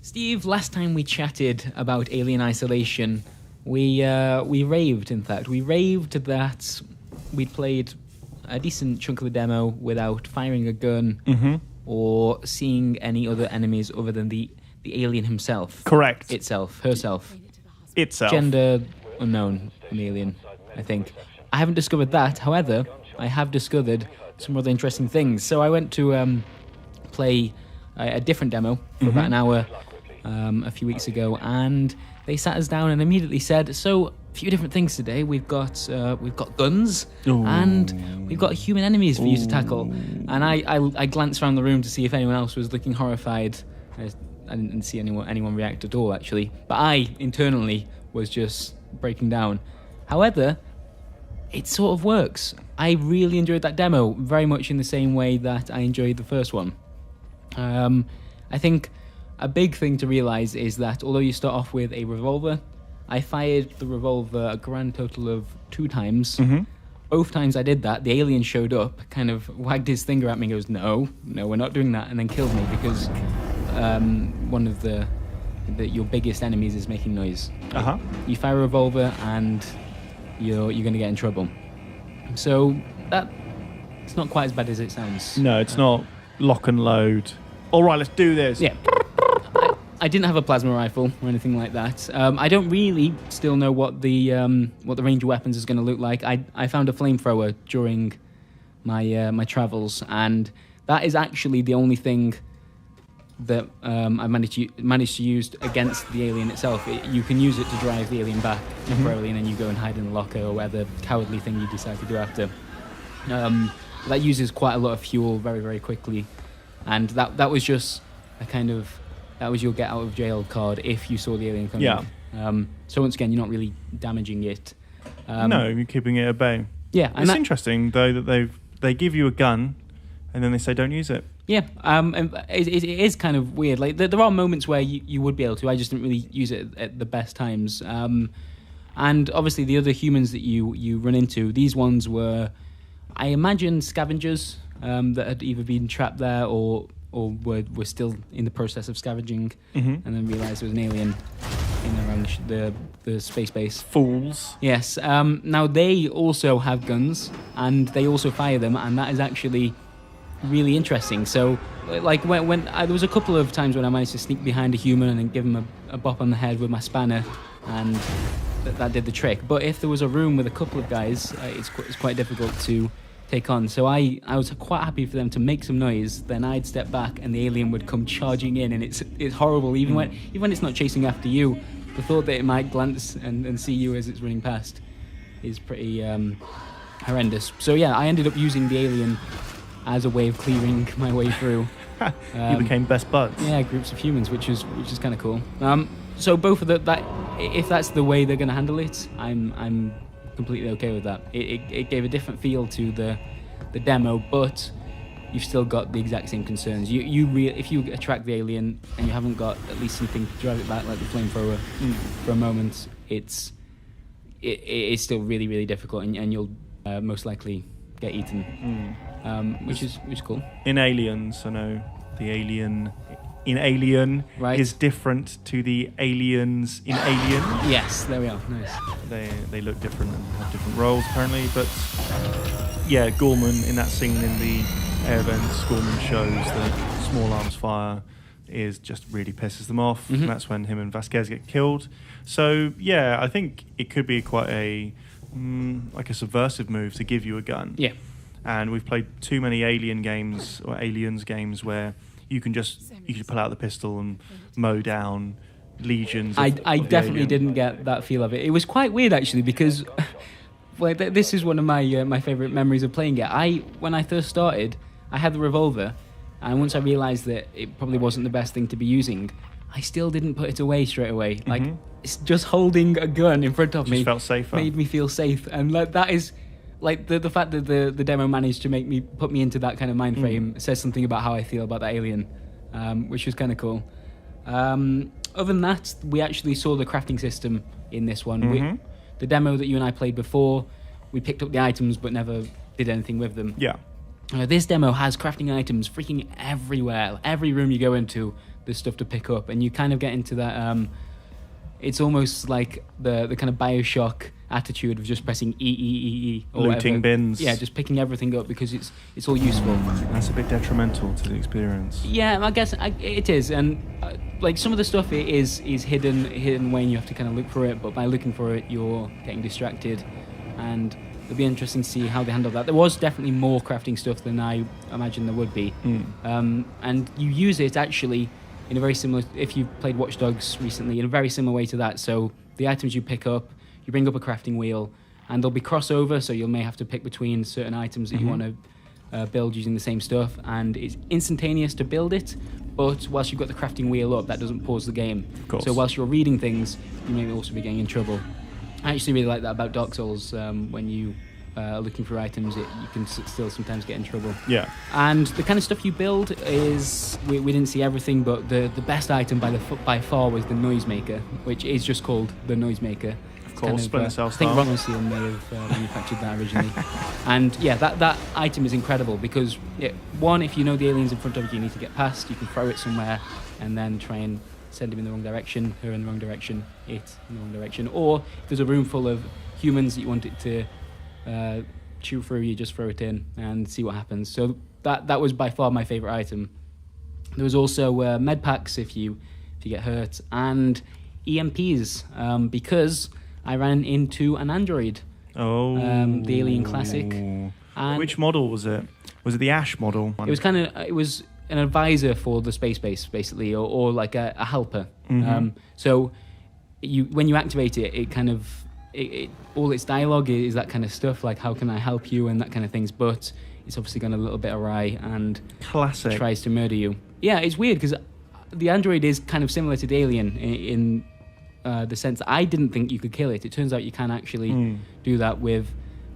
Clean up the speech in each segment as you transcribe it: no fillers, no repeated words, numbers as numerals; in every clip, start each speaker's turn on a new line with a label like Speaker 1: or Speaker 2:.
Speaker 1: Steve, last time we chatted about Alien Isolation, we raved, in fact. We raved that we'd played a decent chunk of the demo without firing a gun or seeing any other enemies other than the alien himself.
Speaker 2: Correct.
Speaker 1: Herself.
Speaker 2: Itself.
Speaker 1: Gender unknown in the alien, I think. I haven't discovered that. However, I have discovered some other interesting things. So I went to play a different demo for about an hour a few weeks ago, and they sat us down and immediately said, so, a few different things today. We've got guns, and we've got human enemies for you to tackle. And I glanced around the room to see if anyone else was looking horrified. I didn't see anyone react at all, actually. But I, internally, was just breaking down. However, it sort of works. I really enjoyed that demo, very much in the same way that I enjoyed the first one. I think a big thing to realise is that although you start off with a revolver, I fired the revolver a grand total of 2 times. Both times I did that, the alien showed up, kind of wagged his finger at me and goes, no, we're not doing that, and then killed me because one of your biggest enemies is making noise. You fire a revolver and you're going to get in trouble. So it's not quite as bad as it sounds.
Speaker 2: No, it's not lock and load. All right, let's do this.
Speaker 1: Yeah. I didn't have a plasma rifle or anything like that. I don't really still know what the range of weapons is going to look like. I found a flamethrower during my travels, and that is actually the only thing that I managed to use against the alien itself. You can use it to drive the alien back temporarily, and then you go and hide in the locker or whatever cowardly thing you decide to do after. That uses quite a lot of fuel very, very quickly, and that was just a kind of, that was your get out of jail card if you saw the alien coming.
Speaker 2: Yeah.
Speaker 1: So once again, you're not really damaging it.
Speaker 2: No, you're keeping it at bay.
Speaker 1: Yeah,
Speaker 2: and it's interesting though that they give you a gun, and then they say don't use it.
Speaker 1: Yeah, and it is kind of weird. Like there are moments where you would be able to. I just didn't really use it at the best times. And obviously the other humans that you run into, these ones were, I imagine, scavengers that had either been trapped there or were still in the process of scavenging, and then realised there was an alien in around the space base.
Speaker 2: Fools.
Speaker 1: Yes. Now they also have guns, and they also fire them, and that is actually really interesting. So, like when there was a couple of times when I managed to sneak behind a human and then give him a bop on the head with my spanner, and that did the trick. But if there was a room with a couple of guys, it's quite difficult to take on. So I was quite happy for them to make some noise, then I'd step back and the alien would come charging in, and it's horrible. Even when it's not chasing after you, the thought that it might glance and see you as it's running past is pretty horrendous. So yeah, I ended up using the alien as a way of clearing my way through.
Speaker 2: You became best buds.
Speaker 1: Yeah, groups of humans, which is kind of cool. So both of that, if that's the way they're going to handle it, I'm completely okay with that. It gave a different feel to the demo, but you've still got the exact same concerns. If you attract the alien and you haven't got at least something to drive it back, like the flamethrower, for a moment, it is still really, really difficult, and you'll most likely get eaten, which is cool.
Speaker 2: In Aliens, I know the alien in Alien is different to the aliens in Alien.
Speaker 1: Yes, there we are. Nice.
Speaker 2: They look different and have different roles apparently, but yeah, Gorman in that scene in the air vents, Gorman shows that small arms fire just really pisses them off, and that's when him and Vasquez get killed. So yeah, I think it could be quite a like a subversive move to give you a gun.
Speaker 1: Yeah.
Speaker 2: And we've played too many Alien games or Aliens games where you can pull out the pistol and mow down legions.
Speaker 1: I definitely didn't get that feel of it. It was quite weird actually, because this is one of my favourite memories of playing it. When I first started, I had the revolver, and once I realised that it probably wasn't the best thing to be using, I still didn't put it away straight away. Like, it's just holding a gun in front of me
Speaker 2: felt safer.
Speaker 1: Made me feel safe, and that is. Like, the fact that the demo managed to put me into that kind of mind frame says something about how I feel about that alien, which was kind of cool. Other than that, we actually saw the crafting system in this one. The demo that you and I played before, we picked up the items but never did anything with them.
Speaker 2: Yeah.
Speaker 1: This demo has crafting items freaking everywhere. Every room you go into, the stuff to pick up, and you kind of get into that. It's almost like the kind of BioShock attitude of just pressing E or
Speaker 2: looting
Speaker 1: whatever.
Speaker 2: bins.
Speaker 1: Yeah, just picking everything up because it's all useful.
Speaker 2: That's a bit detrimental to the experience.
Speaker 1: Yeah, I guess it is, and like some of the stuff is hidden away, and you have to kind of look for it. But by looking for it, you're getting distracted, and it'll be interesting to see how they handle that. There was definitely more crafting stuff than I imagined there would be, and you use it actually in a very similar. If you've played Watch Dogs recently, in a very similar way to that. So the items you pick up, you bring up a crafting wheel, and there'll be crossover. So you may have to pick between certain items that you want to build using the same stuff, and it's instantaneous to build it. But whilst you've got the crafting wheel up, that doesn't pause the game.
Speaker 2: Of course.
Speaker 1: So whilst you're reading things, you may also be getting in trouble. I actually really like that about Dark Souls. When you are looking for items, you can still sometimes get in trouble.
Speaker 2: Yeah.
Speaker 1: And the kind of stuff you build is, we didn't see everything, but the best item by far was the Noisemaker, which is just called the Noisemaker.
Speaker 2: Of course, Splinter Cell
Speaker 1: I think
Speaker 2: style.
Speaker 1: Rotten Seal may have manufactured that originally. And yeah, that item is incredible because, one, if you know the aliens in front of you need to get past, you can throw it somewhere and then try and send him in the wrong direction, her in the wrong direction, it in the wrong direction. Or if there's a room full of humans that you want it to chew through, you just throw it in and see what happens. So that was by far my favourite item. There was also med packs if you get hurt, and EMPs because I ran into an android.
Speaker 2: Oh.
Speaker 1: The Alien Classic. And
Speaker 2: which model was it? Was it the Ash model?
Speaker 1: It was an advisor for the space base, basically, or like a helper. So when you activate it, it kind of all its dialogue is that kind of stuff, like how can I help you and that kind of things. But it's obviously gone a little bit awry and
Speaker 2: classic
Speaker 1: tries to murder you. Yeah, it's weird because the android is kind of similar to the alien in the sense that I didn't think you could kill it. It turns out you can actually do that with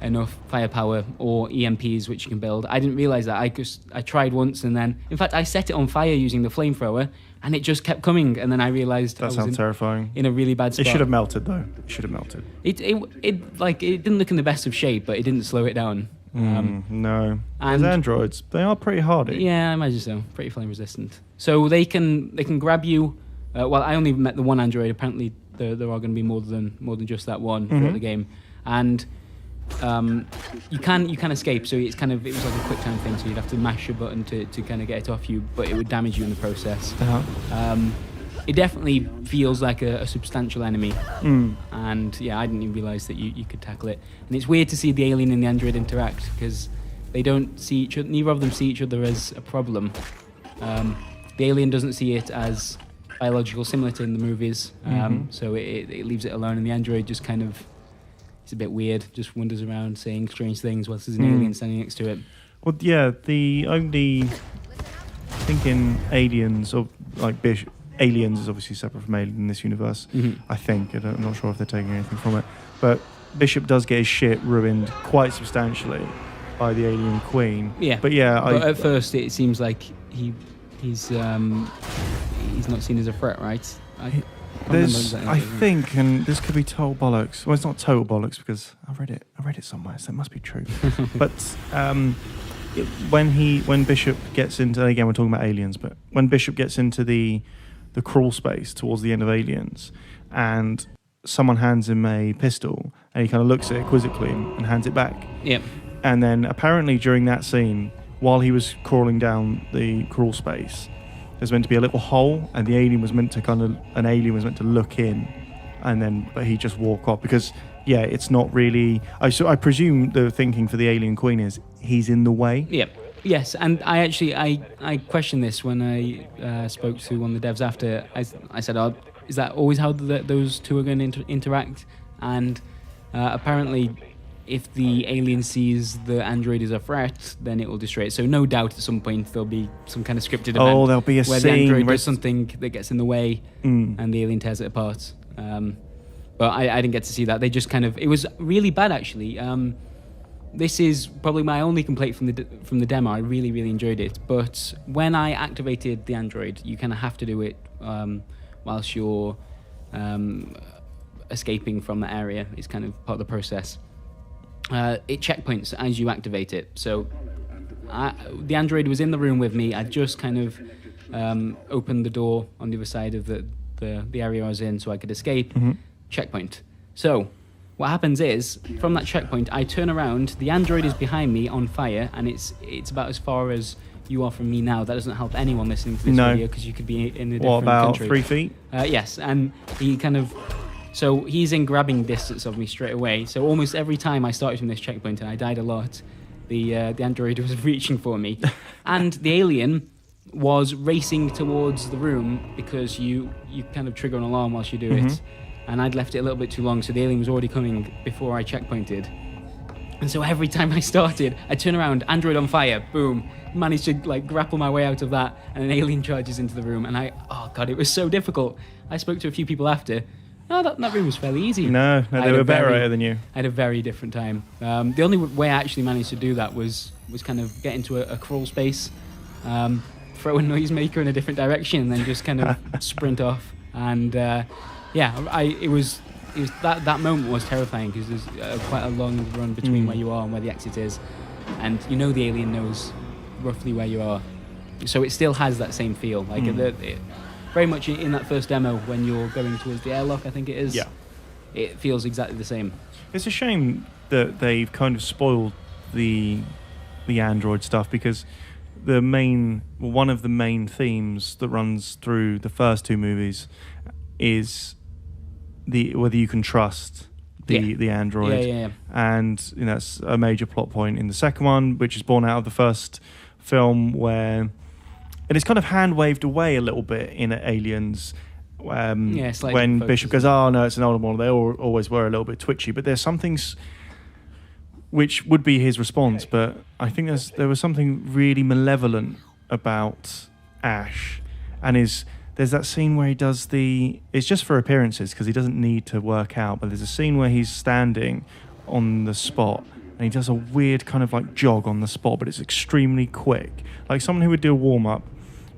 Speaker 1: enough firepower or EMPs, which you can build. I didn't realize that. I tried once, and then in fact I set it on fire using the flamethrower, and it just kept coming. And then I realized
Speaker 2: that sounds terrifying.
Speaker 1: In a really bad spot.
Speaker 2: It should have melted though. It should have melted.
Speaker 1: It didn't look in the best of shape, but it didn't slow it down.
Speaker 2: No.
Speaker 1: And
Speaker 2: as androids, they are pretty hardy.
Speaker 1: Yeah, I imagine so. Pretty flame resistant. So they can grab you. Well, I only met the one android. Apparently, there are going to be more than just that one throughout the game, and you can escape. So it was like a quick time thing. So you'd have to mash a button to kind of get it off you, but it would damage you in the process. It definitely feels like a substantial enemy, and yeah, I didn't even realize that you could tackle it. And it's weird to see the alien and the android interact because they don't see each other. Neither of them see each other as a problem. The alien doesn't see it as biological, similar to in the movies, so it leaves it alone, and the android just kind of, it's a bit weird, just wanders around saying strange things whilst there's an alien standing next to it.
Speaker 2: Well, yeah, the only, I think in Aliens, or like Aliens is obviously separate from Alien in this universe, I think. I'm not sure if they're taking anything from it, but Bishop does get his shit ruined quite substantially by the alien queen. Yeah. But yeah,
Speaker 1: but at first it seems like he's not seen as a threat, right?
Speaker 2: I think, and this could be total bollocks. Well, it's not total bollocks because I read it somewhere, so it must be true. But when Bishop gets into, again we're talking about Aliens, but when Bishop gets into the crawl space towards the end of Aliens, and someone hands him a pistol, and he kind of looks at it quizzically and hands it back.
Speaker 1: Yep.
Speaker 2: And then apparently during that scene, while he was crawling down the crawl space, there's meant to be a little hole, and the alien was meant to look in, but he just walk off because it's not really. I presume the thinking for the alien queen is he's in the way.
Speaker 1: Yep. Yes, and I questioned this when I spoke to one of the devs after. I said, is that always how those two are going to interact? And apparently, if the alien sees the android as a threat, then it will destroy it. So no doubt at some point there'll be some kind of scripted event
Speaker 2: there'll be a
Speaker 1: where
Speaker 2: scene
Speaker 1: the android does something that gets in the way and the alien tears it apart. But I didn't get to see that. They just it was really bad actually. This is probably my only complaint from the demo. I really, really enjoyed it. But when I activated the android, you kind of have to do it whilst you're escaping from the area. It's kind of part of the process. It checkpoints as you activate it. So the android was in the room with me. I just kind of open the door on the other side of the area I was in so I could escape. Checkpoint. So what happens is, from that checkpoint, I turn around, the android is behind me on fire, and it's about as far as you are from me now. That doesn't help anyone listening to this video, because you could be in a different country.
Speaker 2: What, about 3 feet?
Speaker 1: Yes, and he kind of... So he's in grabbing distance of me straight away. So almost every time I started from this checkpoint, and I died a lot, the android was reaching for me. And the alien was racing towards the room, because you kind of trigger an alarm whilst you do it. And I'd left it a little bit too long, so the alien was already coming before I checkpointed. And so every time I started, I'd turn around, android on fire, boom, managed to like grapple my way out of that, and an alien charges into the room, and oh god, it was so difficult. I spoke to a few people after. No, that room was fairly easy.
Speaker 2: No, they were better than you.
Speaker 1: I had a very different time. The only way I actually managed to do that was kind of get into a crawl space, throw a noisemaker in a different direction, and then just kind of sprint off. And it was that moment was terrifying, because there's quite a long run between where you are and where the exit is, and you know the alien knows roughly where you are, so it still has that same feel. Like very much in that first demo when you're going towards the airlock, I think it is. Yeah, it feels exactly the same.
Speaker 2: It's a shame that they've kind of spoiled the Android stuff, because one of the main themes that runs through the first 2 movies is whether you can trust the android. And that's a major plot point in the second one, which is born out of the first film, where it's kind of hand waved away a little bit in Aliens. When Bishop goes, oh no, it's an older model. They always were a little bit twitchy, but there's some things which would be his response. But I think there was something really malevolent about Ash, and there's that scene where he does it's just for appearances, because he doesn't need to work out, but there's a scene where he's standing on the spot and he does a weird kind of like jog on the spot, but it's extremely quick, like someone who would do a warm-up,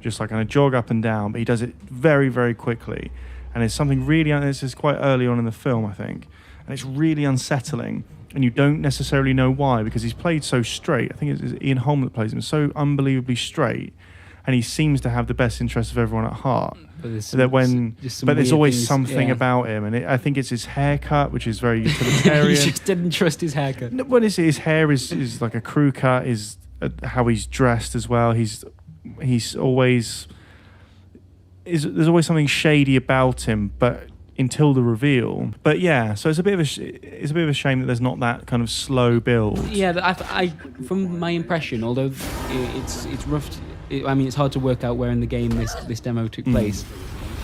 Speaker 2: just like kind of jog up and down, but he does it very, very quickly. And it's something really, this is quite early on in the film, I think, and it's really unsettling, and you don't necessarily know why, because he's played so straight. I think it's Ian Holm that plays him, so unbelievably straight, and he seems to have the best interests of everyone at heart. But there's always something about him, and I think it's his haircut, which is very utilitarian.
Speaker 1: You just didn't trust his haircut.
Speaker 2: No, what is it? His hair is like a crew cut. Is how he's dressed as well. He's always there's always something shady about him, but until the reveal. But yeah, so it's a bit of a shame that there's not that kind of slow build.
Speaker 1: Yeah, I from my impression, although it's rough. It's hard to work out where in the game this demo took place.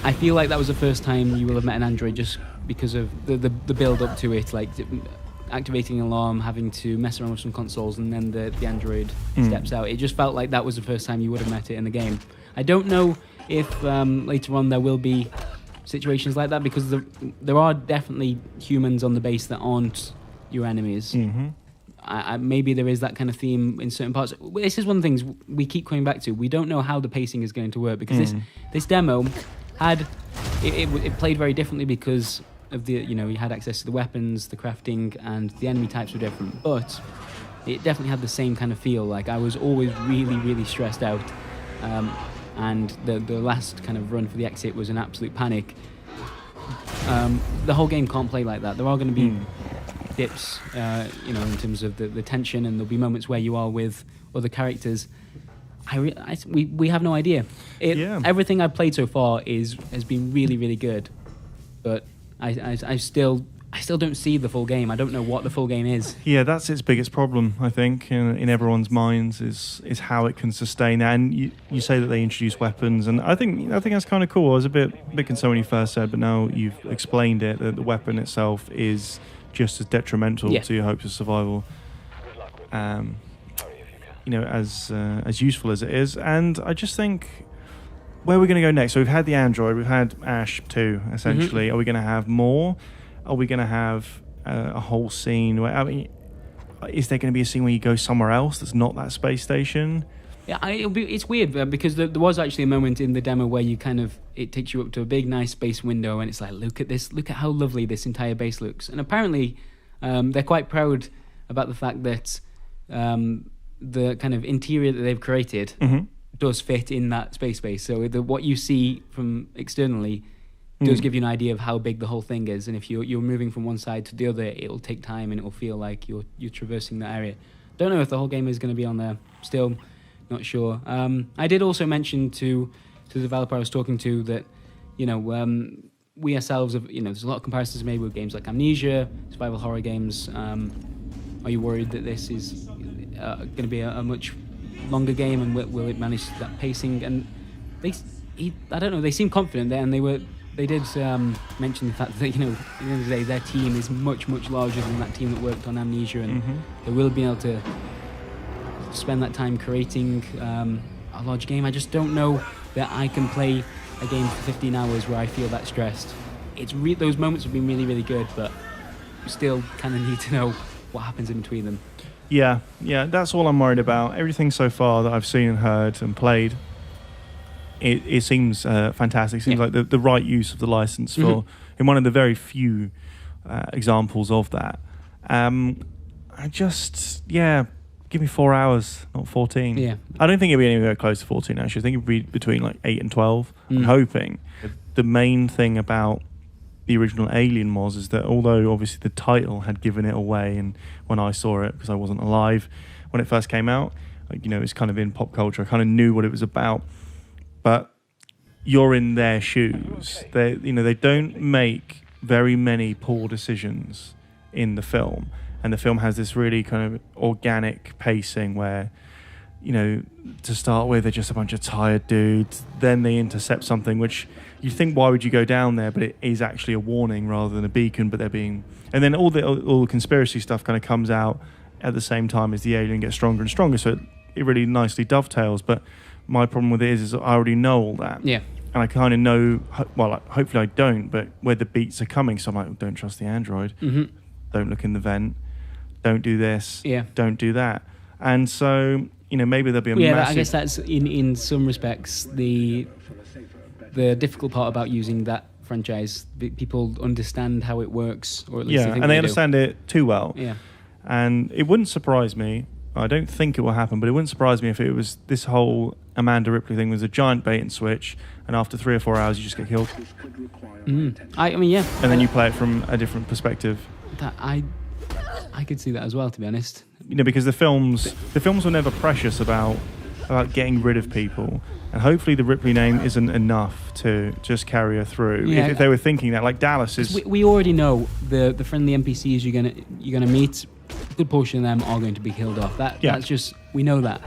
Speaker 1: I feel like that was the first time you will have met an android, just because of the build up to it, like activating an alarm, having to mess around with some consoles, and then the android steps out. It just felt like that was the first time you would have met it in the game. I don't know if later on there will be situations like that, because there are definitely humans on the base that aren't your enemies. Maybe there is that kind of theme in certain parts. This is one of the things we keep coming back to. We don't know how the pacing is going to work, because this demo had it played very differently, because of you had access to the weapons, the crafting, and the enemy types were different. But it definitely had the same kind of feel. Like, I was always really, really stressed out, and the last kind of run for the exit was an absolute panic. The whole game can't play like that. There are going to be dips, in terms of the tension, and there'll be moments where you are with other characters. We have no idea. Everything I've played so far has been really, really good, but I still don't see the full game. I don't know what the full game is. Yeah, that's its biggest problem, I think, in everyone's minds, is how it can sustain that. And you say that they introduce weapons, and I think that's kind of cool. I was a bit concerned when you first said, but now you've explained it, that the weapon itself is just as detrimental to your hopes of survival, as useful as it is. And I just think, where are we going to go next? So we've had the android, we've had Ash 2, essentially. Are we going to have more? Are we going to have a whole scene where, is there going to be a scene where you go somewhere else that's not that space station? Yeah, it's weird, because there was actually a moment in the demo where it takes you up to a big, nice space window, and it's like, look at this, look at how lovely this entire base looks. And apparently, they're quite proud about the fact that the kind of interior that they've created
Speaker 3: does fit in that space. So what you see from externally does give you an idea of how big the whole thing is. And if you're moving from one side to the other, it'll take time and it'll feel like you're traversing that area. Don't know if the whole game is going to be on there. Still not sure. I did also mention to the developer I was talking to that, we ourselves have, there's a lot of comparisons made with games like Amnesia, survival horror games. Are you worried that this is going to be a much longer game, and will it manage that pacing? And I don't know, they seem confident there, and they did mention the fact that, at the end of the day, their team is much, much larger than that team that worked on Amnesia, and they will be able to spend that time creating a large game. I just don't know that I can play a game for 15 hours where I feel that stressed. Those moments have been really, really good, but still kind of need to know what happens in between them.
Speaker 2: Yeah, that's all I'm worried about. Everything so far that I've seen and heard and played, it seems fantastic. It seems like the right use of the license for in one of the very few examples of that. Give me 4 hours, not 14.
Speaker 3: Yeah.
Speaker 2: I don't think it'll be anywhere close to 14, actually. I think it'll be between like 8 and 12. I'm hoping. The main thing about the original Alien is that although obviously the title had given it away, and when I saw it, because I wasn't alive when it first came out, it's kind of in pop culture, I kind of knew what it was about. But you're in their shoes. They don't make very many poor decisions in the film. And the film has this really kind of organic pacing where, to start with, they're just a bunch of tired dudes. Then they intercept something which you think, why would you go down there? But it is actually a warning rather than a beacon. But they're being, and then all the conspiracy stuff kind of comes out at the same time as the alien gets stronger and stronger. So it really nicely dovetails. But my problem with it is I already know all that.
Speaker 3: Yeah.
Speaker 2: And I kind of know, well, hopefully I don't, but where the beats are coming. So I'm like, don't trust the android. Don't look in the vent. Don't do this. Yeah. Don't do that. And so, maybe there'll be a massive...
Speaker 3: I guess that's in some respects the difficult part about using that franchise. People understand how it works, or at least
Speaker 2: and they understand it too well.
Speaker 3: Yeah.
Speaker 2: And it wouldn't surprise me. I don't think it will happen, but it wouldn't surprise me if it was this whole Amanda Ripley thing was a giant bait and switch, and after 3 or 4 hours you just get killed.
Speaker 3: I mean, yeah.
Speaker 2: And then you play it from a different perspective.
Speaker 3: I could see that as well, to be honest.
Speaker 2: Because the films were never precious about getting rid of people, and hopefully the Ripley name isn't enough to just carry her through.
Speaker 3: Yeah.
Speaker 2: If they were thinking that, like Dallas is.
Speaker 3: We already know the friendly NPCs you're gonna meet. A good portion of them are going to be killed off. That's just, we know that.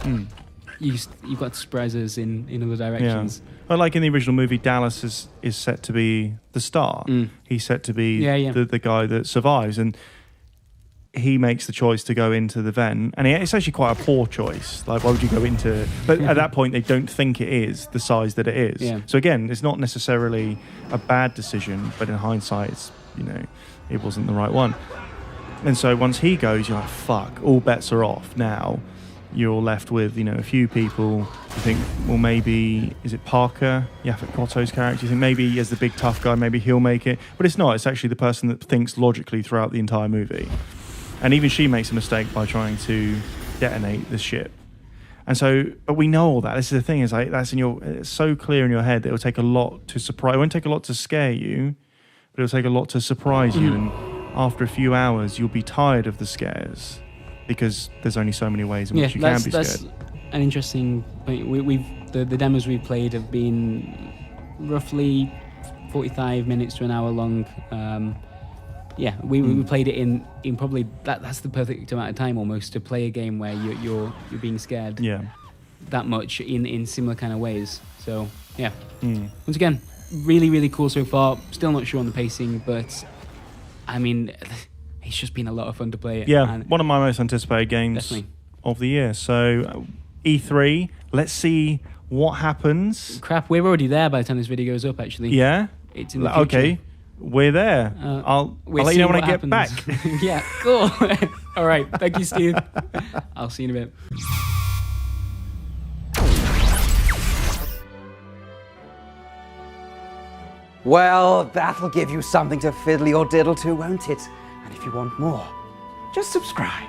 Speaker 3: You've got surprises in other directions.
Speaker 2: Yeah. But like in the original movie, Dallas is set to be the star. He's set to be the guy that survives, and he makes the choice to go into the vent, and it's actually quite a poor choice. Like, why would you go into... But at that point, they don't think it is the size that it is.
Speaker 3: Yeah.
Speaker 2: So again, it's not necessarily a bad decision, but in hindsight, it's, it wasn't the right one. And so once he goes, you're like, fuck, all bets are off now. You're left with, a few people. You think, well, maybe, is it Parker, Yaphet Kotto's character? You think maybe as the big tough guy, maybe he'll make it. But it's not. It's actually the person that thinks logically throughout the entire movie. And even she makes a mistake by trying to detonate the ship. And so, but we know all that. This is the thing, is like, it's so clear in your head that it'll take a lot to surprise. It won't take a lot to scare you, but it'll take a lot to surprise you. And after a few hours, you'll be tired of the scares because there's only so many ways in which you can be scared. That's
Speaker 3: an interesting point. The demos we've played have been roughly 45 minutes to an hour long. We played it in probably that's the perfect amount of time almost to play a game where you're being scared that much in similar kind of ways. So once again, really, really cool so far. Still not sure on the pacing, but I mean, it's just been a lot of fun to play it.
Speaker 2: Yeah, one of my most anticipated games of the year. So E3, let's see what happens.
Speaker 3: Crap, we're already there by the time this video goes up, actually.
Speaker 2: Yeah?
Speaker 3: It's in the future.
Speaker 2: Okay, we're there. I'll let you know when I get back.
Speaker 3: Yeah, cool. All right, thank you, Steve. I'll see you in a bit.
Speaker 4: Well, that'll give you something to fiddle your diddle to, won't it? And if you want more, just subscribe.